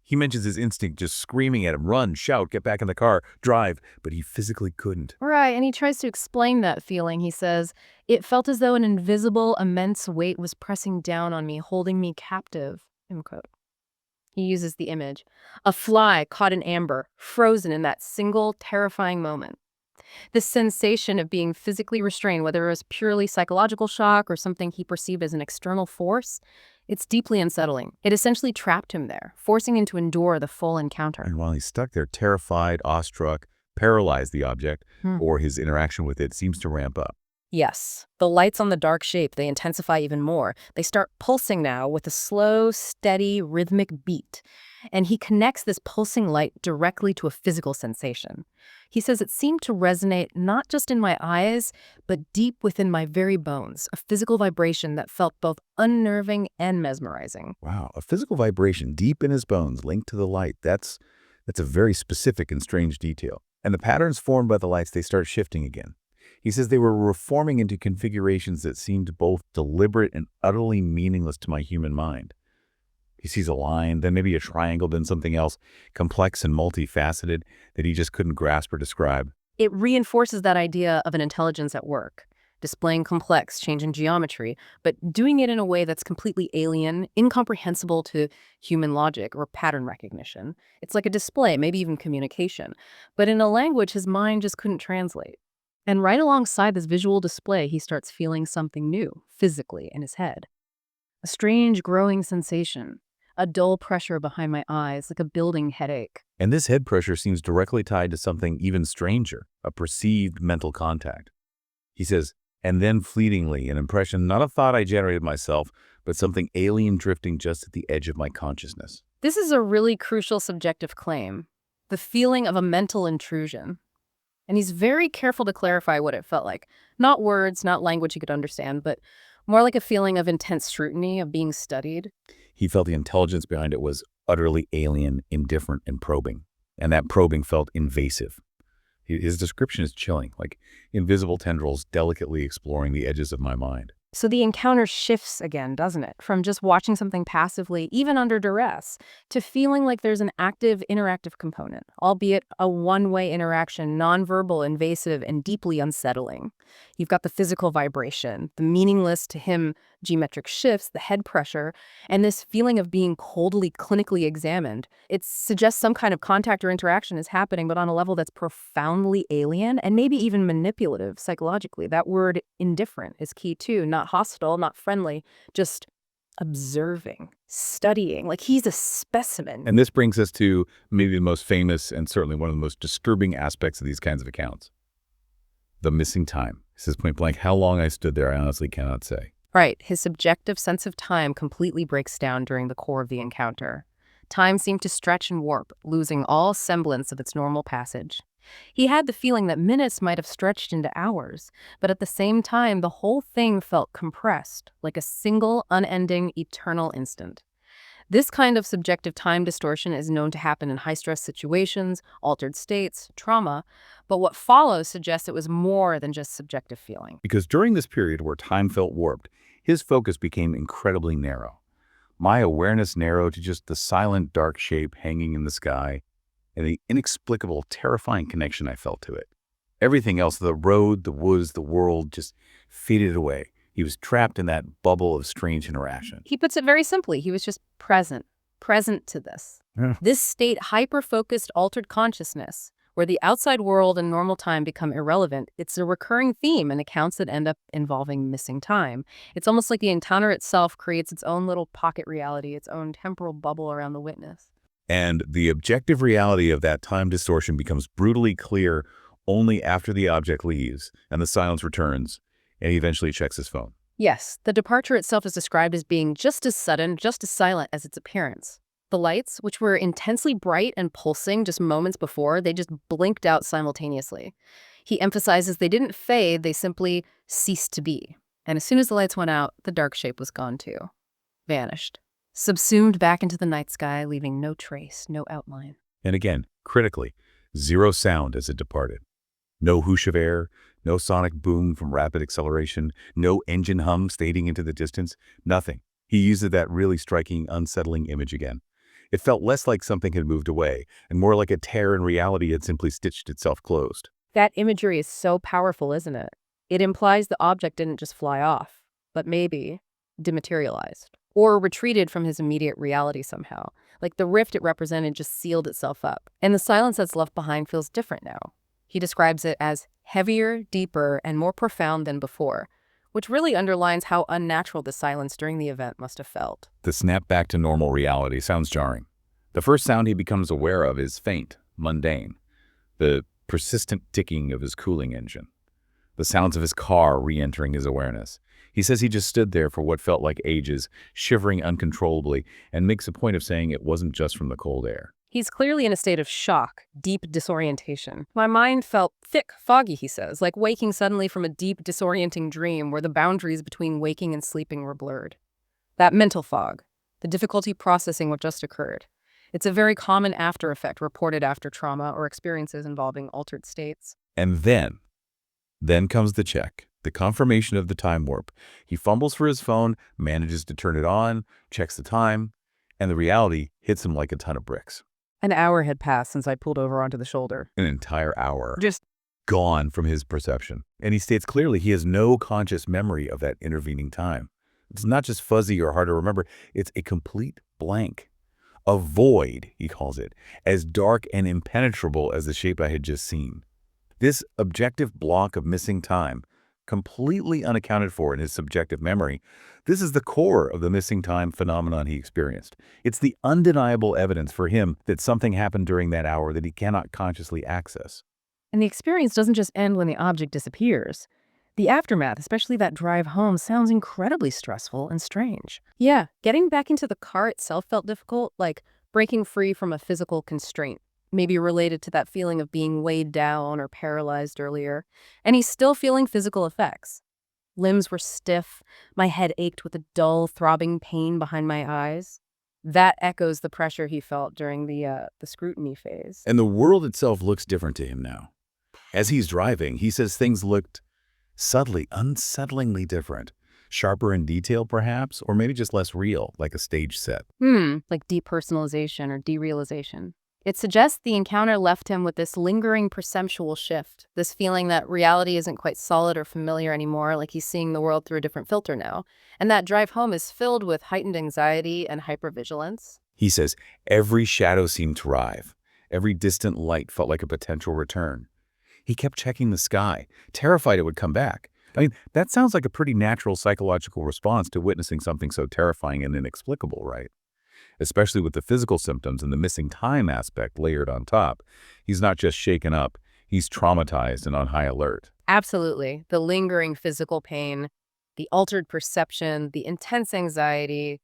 He mentions his instinct just screaming at him, run, shout, get back in the car, drive, but he physically couldn't. Right, and he tries to explain that feeling. He says, "It felt as though an invisible, immense weight was pressing down on me, holding me captive." End quote. He uses the image. A fly caught in amber, frozen in that single, terrifying moment. This sensation of being physically restrained, whether it was purely psychological shock or something he perceived as an external force, it's deeply unsettling. It essentially trapped him there, forcing him to endure the full encounter. And while he's stuck there, terrified, awestruck, paralyzed, the object, Hmm. or his interaction with it seems to ramp up. Yes, the lights on the dark shape, they intensify even more. They start pulsing now with a slow, steady, rhythmic beat. And he connects this pulsing light directly to a physical sensation. He says it seemed to resonate not just in my eyes, but deep within my very bones, a physical vibration that felt both unnerving and mesmerizing. Wow, a physical vibration deep in his bones linked to the light. That's a very specific and strange detail. And the patterns formed by the lights, they start shifting again. He says they were reforming into configurations that seemed both deliberate and utterly meaningless to my human mind. He sees a line, then maybe a triangle, then something else, complex and multifaceted, that he just couldn't grasp or describe. It reinforces that idea of an intelligence at work, displaying complex, changing geometry, but doing it in a way that's completely alien, incomprehensible to human logic or pattern recognition. It's like a display, maybe even communication, but in a language his mind just couldn't translate. And right alongside this visual display, he starts feeling something new, physically, in his head. A strange, growing sensation, a dull pressure behind my eyes, like a building headache. And this head pressure seems directly tied to something even stranger, a perceived mental contact. He says, and then fleetingly, an impression, not a thought I generated myself, but something alien drifting just at the edge of my consciousness. This is a really crucial subjective claim, the feeling of a mental intrusion. And he's very careful to clarify what it felt like. Not words, not language he could understand, but more like a feeling of intense scrutiny, of being studied. He felt the intelligence behind it was utterly alien, indifferent, and probing. And that probing felt invasive. His description is chilling, like invisible tendrils delicately exploring the edges of my mind. So the encounter shifts again, doesn't it? From just watching something passively, even under duress, to feeling like there's an active, interactive component, albeit a one-way interaction, nonverbal, invasive, and deeply unsettling. You've got the physical vibration, the meaningless to him geometric shifts, the head pressure, and this feeling of being coldly, clinically examined. It suggests some kind of contact or interaction is happening, but on a level that's profoundly alien and maybe even manipulative psychologically. That word indifferent is key too, not hostile, not friendly, just observing, studying, like he's a specimen. And this brings us to maybe the most famous and certainly one of the most disturbing aspects of these kinds of accounts. The missing time. He says point blank, how long I stood there, I honestly cannot say. Right, his subjective sense of time completely breaks down during the core of the encounter. Time seemed to stretch and warp, losing all semblance of its normal passage. He had the feeling that minutes might have stretched into hours, but at the same time, the whole thing felt compressed, like a single, unending, eternal instant. This kind of subjective time distortion is known to happen in high-stress situations, altered states, trauma, but what follows suggests it was more than just subjective feeling. Because during this period where time felt warped, his focus became incredibly narrow. My awareness narrowed to just the silent, dark shape hanging in the sky and the inexplicable, terrifying connection I felt to it. Everything else, the road, the woods, the world, just faded away. He was trapped in that bubble of strange interaction. He puts it very simply. He was just present to this. Yeah. This state hyper-focused altered consciousness, where the outside world and normal time become irrelevant, it's a recurring theme in accounts that end up involving missing time. It's almost like the encounter itself creates its own little pocket reality, its own temporal bubble around the witness. And the objective reality of that time distortion becomes brutally clear only after the object leaves and the silence returns, and he eventually checks his phone. Yes, the departure itself is described as being just as sudden, just as silent as its appearance. The lights, which were intensely bright and pulsing just moments before, they just blinked out simultaneously. He emphasizes they didn't fade, they simply ceased to be. And as soon as the lights went out, the dark shape was gone too. Vanished. Subsumed back into the night sky, leaving no trace, no outline. And again, critically, zero sound as it departed. No whoosh of air, no sonic boom from rapid acceleration, no engine hum fading into the distance, nothing. He uses that really striking, unsettling image again. It felt less like something had moved away, and more like a tear in reality had simply stitched itself closed. That imagery is so powerful, isn't it? It implies the object didn't just fly off, but maybe dematerialized, or retreated from his immediate reality somehow. Like the rift it represented just sealed itself up. And the silence that's left behind feels different now. He describes it as heavier, deeper, and more profound than before, which really underlines how unnatural the silence during the event must have felt. The snap back to normal reality sounds jarring. The first sound he becomes aware of is faint, mundane. The persistent ticking of his cooling engine. The sounds of his car re-entering his awareness. He says he just stood there for what felt like ages, shivering uncontrollably, and makes a point of saying it wasn't just from the cold air. He's clearly in a state of shock, deep disorientation. My mind felt thick, foggy, he says, like waking suddenly from a deep, disorienting dream where the boundaries between waking and sleeping were blurred. That mental fog, the difficulty processing what just occurred. It's a very common after effect reported after trauma or experiences involving altered states. And then comes the check, the confirmation of the time warp. He fumbles for his phone, manages to turn it on, checks the time, and the reality hits him like a ton of bricks. An hour had passed since I pulled over onto the shoulder. An entire hour. Just Gone from his perception. And he states clearly he has no conscious memory of that intervening time. It's not just fuzzy or hard to remember, it's a complete blank. A void, he calls it, as dark and impenetrable as the shape I had just seen. This objective block of missing time, completely unaccounted for in his subjective memory, this is the core of the missing time phenomenon he experienced. It's the undeniable evidence for him that something happened during that hour that he cannot consciously access. And the experience doesn't just end when the object disappears. The aftermath, especially that drive home, sounds incredibly stressful and strange. Yeah, getting back into the car itself felt difficult, like breaking free from a physical constraint, maybe related to that feeling of being weighed down or paralyzed earlier. And he's still feeling physical effects. Limbs were stiff, my head ached with a dull, throbbing pain behind my eyes. That echoes the pressure he felt during the scrutiny phase. And the world itself looks different to him now. As he's driving, he says things looked subtly, unsettlingly different. Sharper in detail, perhaps, or maybe just less real, like a stage set. Like depersonalization or derealization. It suggests the encounter left him with this lingering perceptual shift, this feeling that reality isn't quite solid or familiar anymore, like he's seeing the world through a different filter now. And that drive home is filled with heightened anxiety and hypervigilance. He says every shadow seemed to writhe. Every distant light felt like a potential return. He kept checking the sky, terrified it would come back. I mean, that sounds like a pretty natural psychological response to witnessing something so terrifying and inexplicable, right? Especially with the physical symptoms and the missing time aspect layered on top. He's not just shaken up, he's traumatized and on high alert. Absolutely. The lingering physical pain, the altered perception, the intense anxiety,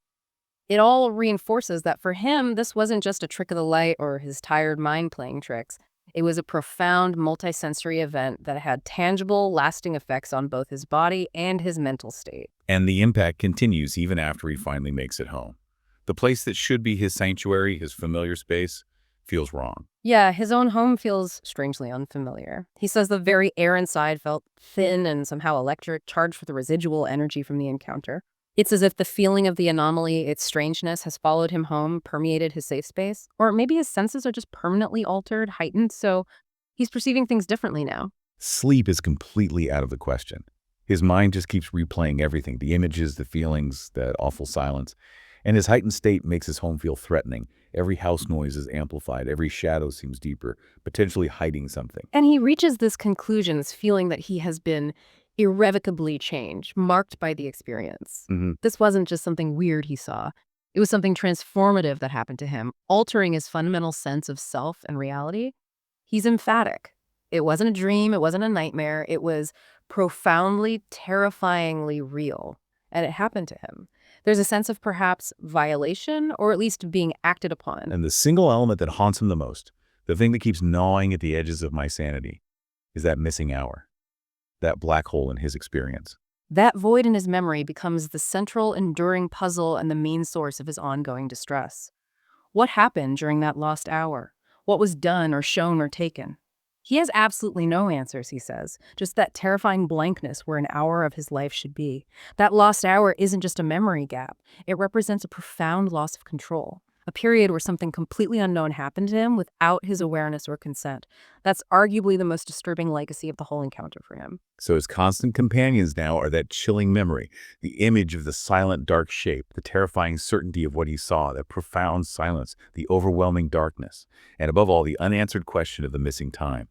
it all reinforces that for him, this wasn't just a trick of the light or his tired mind playing tricks. It was a profound multisensory event that had tangible, lasting effects on both his body and his mental state. And the impact continues even after he finally makes it home. The place that should be his sanctuary, his familiar space, feels wrong. Yeah, his own home feels strangely unfamiliar. He says the very air inside felt thin and somehow electric, charged with the residual energy from the encounter. It's as if the feeling of the anomaly, its strangeness, has followed him home, permeated his safe space. Or maybe his senses are just permanently altered, heightened, so he's perceiving things differently now. Sleep is completely out of the question. His mind just keeps replaying everything, the images, the feelings, that awful silence. And his heightened state makes his home feel threatening. Every house noise is amplified. Every shadow seems deeper, potentially hiding something. And he reaches this conclusion, feeling that he has been irrevocably changed, marked by the experience. This wasn't just something weird he saw. It was something transformative that happened to him, altering his fundamental sense of self and reality. He's emphatic. It wasn't a dream. It wasn't a nightmare. It was profoundly, terrifyingly real. And it happened to him. There's a sense of perhaps violation, or at least being acted upon. And the single element that haunts him the most, the thing that keeps gnawing at the edges of my sanity, is that missing hour, that black hole in his experience. That void in his memory becomes the central, enduring puzzle and the main source of his ongoing distress. What happened during that lost hour? What was done or shown or taken? He has absolutely no answers, he says, just that terrifying blankness where an hour of his life should be. That lost hour isn't just a memory gap. It represents a profound loss of control, a period where something completely unknown happened to him without his awareness or consent. That's arguably the most disturbing legacy of the whole encounter for him. So his constant companions now are that chilling memory, the image of the silent dark shape, the terrifying certainty of what he saw, that profound silence, the overwhelming darkness, and above all, the unanswered question of the missing time.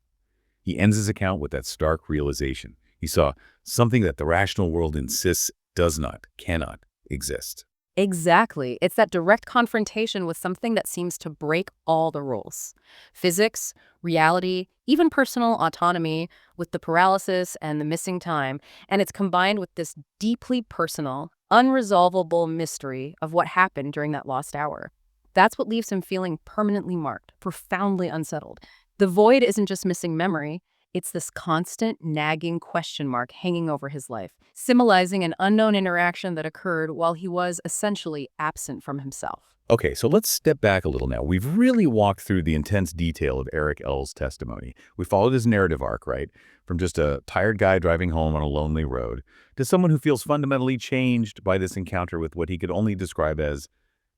He ends his account with that stark realization. He saw something that the rational world insists does not, cannot exist. Exactly. It's that direct confrontation with something that seems to break all the rules. Physics, reality, even personal autonomy, with the paralysis and the missing time, and it's combined with this deeply personal, unresolvable mystery of what happened during that lost hour. That's what leaves him feeling permanently marked, profoundly unsettled. The void isn't just missing memory, it's this constant, nagging question mark hanging over his life, symbolizing an unknown interaction that occurred while he was essentially absent from himself. Okay, so let's step back a little now. We've really walked through the intense detail of Eric L's testimony. We followed his narrative arc, right? From just a tired guy driving home on a lonely road to someone who feels fundamentally changed by this encounter with what he could only describe as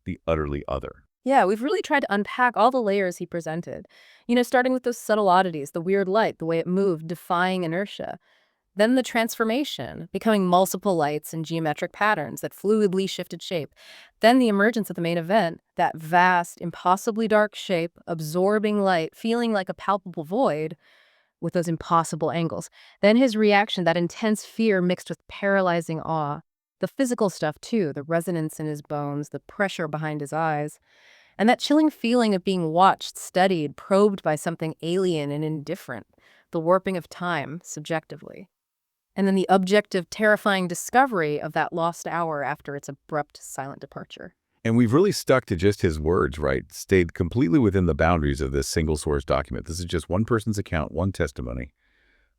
the utterly other. Yeah, we've really tried to unpack all the layers he presented. Starting with those subtle oddities, the weird light, the way it moved, defying inertia. Then the transformation, becoming multiple lights and geometric patterns that fluidly shifted shape. Then the emergence of the main event, that vast, impossibly dark shape, absorbing light, feeling like a palpable void with those impossible angles. Then his reaction, that intense fear mixed with paralyzing awe. The physical stuff, too, the resonance in his bones, the pressure behind his eyes. And that chilling feeling of being watched, studied, probed by something alien and indifferent. The warping of time, subjectively. And then the objective, terrifying discovery of that lost hour after its abrupt, silent departure. And we've really stuck to just his words, right? Stayed completely within the boundaries of this single source document. This is just one person's account, one testimony.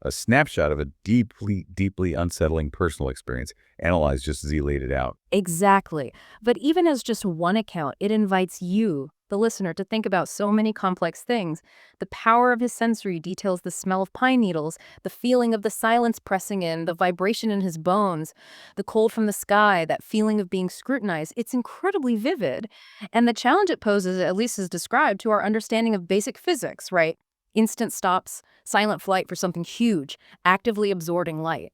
A snapshot of a deeply, deeply unsettling personal experience, analyzed just as he laid it out. Exactly. But even as just one account, it invites you, the listener, to think about so many complex things. The power of his sensory details the smell of pine needles, the feeling of the silence pressing in, the vibration in his bones, the cold from the sky, that feeling of being scrutinized. It's incredibly vivid. And the challenge it poses, at least as described, to our understanding of basic physics, right? Instant stops, silent flight for something huge, actively absorbing light.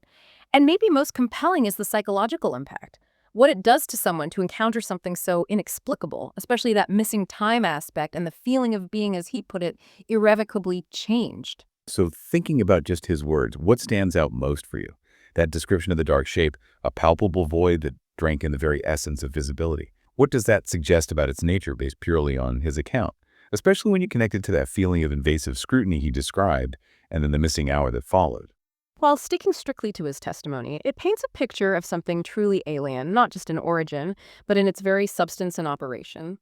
And maybe most compelling is the psychological impact. What it does to someone to encounter something so inexplicable, especially that missing time aspect and the feeling of being, as he put it, irrevocably changed. So thinking about just his words, what stands out most for you? That description of the dark shape, a palpable void that drank in the very essence of visibility. What does that suggest about its nature based purely on his account? Especially when you connect it to that feeling of invasive scrutiny he described and then the missing hour that followed. While sticking strictly to his testimony, it paints a picture of something truly alien, not just in origin, but in its very substance and operation.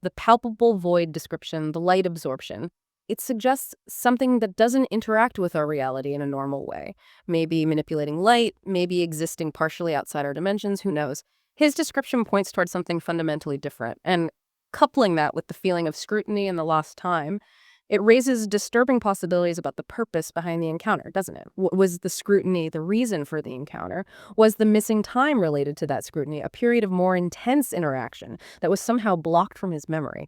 The palpable void description, the light absorption, it suggests something that doesn't interact with our reality in a normal way. Maybe manipulating light, maybe existing partially outside our dimensions, who knows? His description points towards something fundamentally different, and coupling that with the feeling of scrutiny and the lost time, it raises disturbing possibilities about the purpose behind the encounter, doesn't it? Was the scrutiny the reason for the encounter? Was the missing time related to that scrutiny a period of more intense interaction that was somehow blocked from his memory?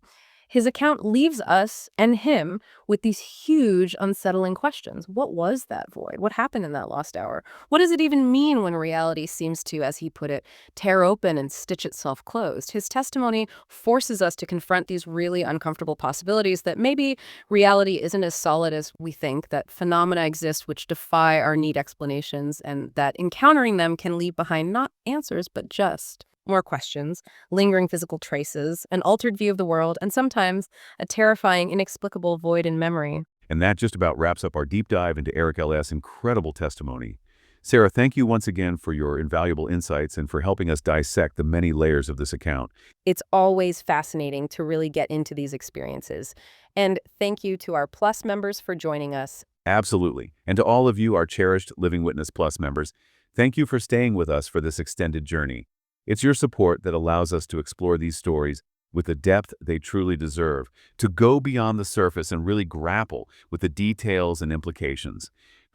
His account leaves us and him with these huge, unsettling questions. What was that void? What happened in that lost hour? What does it even mean when reality seems to, as he put it, tear open and stitch itself closed? His testimony forces us to confront these really uncomfortable possibilities that maybe reality isn't as solid as we think, that phenomena exist which defy our neat explanations, and that encountering them can leave behind not answers, but just more questions, lingering physical traces, an altered view of the world, and sometimes a terrifying, inexplicable void in memory. And that just about wraps up our deep dive into Eric L.'s incredible testimony. Sarah, thank you once again for your invaluable insights and for helping us dissect the many layers of this account. It's always fascinating to really get into these experiences. And thank you to our Plus members for joining us. Absolutely. And to all of you, our cherished Living Witness Plus members, thank you for staying with us for this extended journey. It's your support that allows us to explore these stories with the depth they truly deserve, to go beyond the surface and really grapple with the details and implications.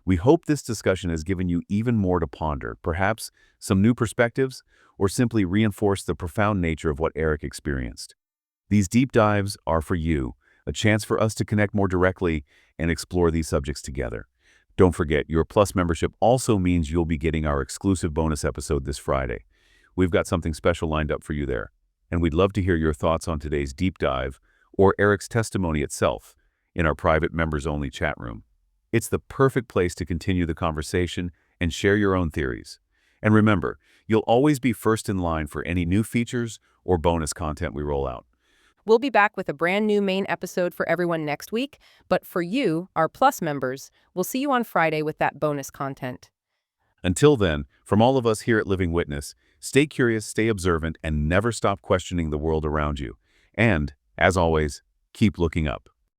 We hope this discussion has given you even more to ponder, perhaps some new perspectives, or simply reinforced the profound nature of what Eric experienced. These deep dives are for you, a chance for us to connect more directly and explore these subjects together. Don't forget, your Plus membership also means you'll be getting our exclusive bonus episode this Friday. We've got something special lined up for you there, and we'd love to hear your thoughts on today's deep dive or Eric's testimony itself in our private members-only chat room. It's the perfect place to continue the conversation and share your own theories. And remember, you'll always be first in line for any new features or bonus content we roll out. We'll be back with a brand new main episode for everyone next week, but for you, our Plus members, we'll see you on Friday with that bonus content. Until then, from all of us here at Living Witness, stay curious, stay observant, and never stop questioning the world around you. And, as always, keep looking up.